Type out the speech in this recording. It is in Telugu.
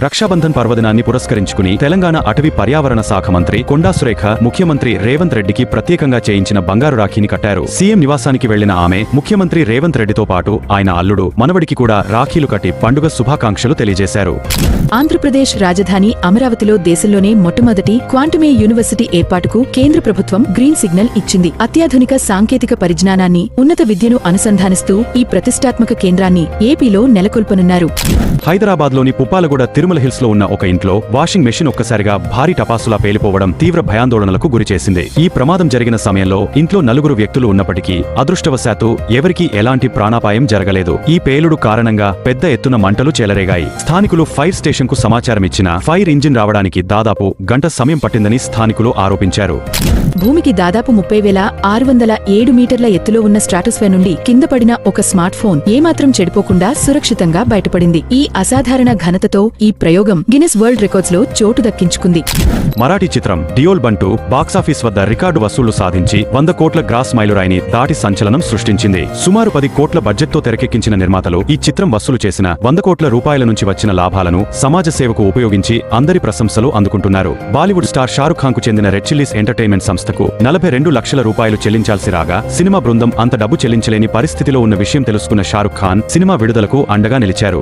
రక్షాబంధన్ పర్వదినాన్ని పురస్కరించుకుని తెలంగాణ అటవీ పర్యావరణ శాఖ మంత్రి కొండా సురేఖ ముఖ్యమంత్రి రేవంత్ రెడ్డికి ప్రత్యేకంగా చేయించిన బంగారు రాఖీని కట్టారు. సీఎం నివాసానికి వెళ్లిన ఆమె ముఖ్యమంత్రి రేవంత్ రెడ్డితో పాటు ఆయన అల్లుడు మనవడికి కూడా రాఖీలు కట్టి పండుగ శుభాకాంక్షలు తెలియజేశారు. ఆంధ్రప్రదేశ్ రాజధాని అమరావతిలో దేశంలోనే మొట్టమొదటి క్వాంటమే యూనివర్సిటీ ఏర్పాటుకు కేంద్ర ప్రభుత్వం గ్రీన్ సిగ్నల్ ఇచ్చింది. అత్యాధునిక సాంకేతిక పరిజ్ఞానాన్ని, ఉన్నత విద్యను అనుసంధానిస్తూ ఈ ప్రతిష్టాత్మక కేంద్రాన్ని ఏపీలో నెలకొల్పనున్నారు. హైదరాబాద్లోని పుప్పాలగూడ తిరుమల హిల్స్ లో ఉన్న ఒక ఇంట్లో వాషింగ్ మెషిన్ ఒక్కసారిగా భారీ టపాసులా పేలిపోవడం తీవ్ర భయాందోళనలకు గురిచేసింది. ఈ ప్రమాదం జరిగిన సమయంలో ఇంట్లో 4 వ్యక్తులు ఉన్నప్పటికీ అదృష్టవశాత్తు ఎవరికీ ఎలాంటి ప్రాణాపాయం జరగలేదు. ఈ పేలుడు కారణంగా పెద్ద ఎత్తున మంటలు చెలరేగాయి. స్థానికులు ఫైర్ స్టేషన్ కు సమాచారమిచ్చినా ఫైర్ ఇంజిన్ రావడానికి దాదాపు గంట సమయం పట్టిందని స్థానికులు ఆరోపించారు. భూమికి దాదాపు 30,607 మీటర్ల ఎత్తులో ఉన్న స్ట్రాటోస్ఫియర్ నుండి కింద పడిన ఒక స్మార్ట్ ఫోన్ ఏమాత్రం చెడిపోకుండా సురక్షితంగా బయటపడింది. ఈ అసాధారణ ఘనతతో ఈ ప్రయోగం గిన్నెస్ వరల్డ్ రికార్డ్స్ లో చోటు దక్కించుకుంది. మరాఠీ చిత్రం డియోల్ బంటూ బాక్సాఫీస్ వద్ద రికార్డు వసూళ్లు సాధించి 100 కోట్ల గ్రాస్ మైలురాయిని దాటి సంచలనం సృష్టించింది. సుమారు 10 కోట్ల బడ్జెట్తో తెరకెక్కించిన నిర్మాతలు ఈ చిత్రం వసూలు చేసిన 100 కోట్ల రూపాయల నుంచి వచ్చిన లాభాలను సమాజ సేవకు ఉపయోగించి అందరి ప్రశంసలు అందుకుంటున్నారు. బాలీవుడ్ స్టార్ షారుఖ్ ఖాన్ కు చెందిన రెడ్ చిల్లీస్ ఎంటర్టైన్మెంట్ సంస్థకు 42 లక్షల రూపాయలు చెల్లించాల్సి రాగా సినిమా బృందం అంత డబ్బు చెల్లించలేని పరిస్థితిలో ఉన్న విషయం తెలుసుకున్న షారుఖ్ ఖాన్ సినిమా విడుదలకు అండగా నిలిచారు.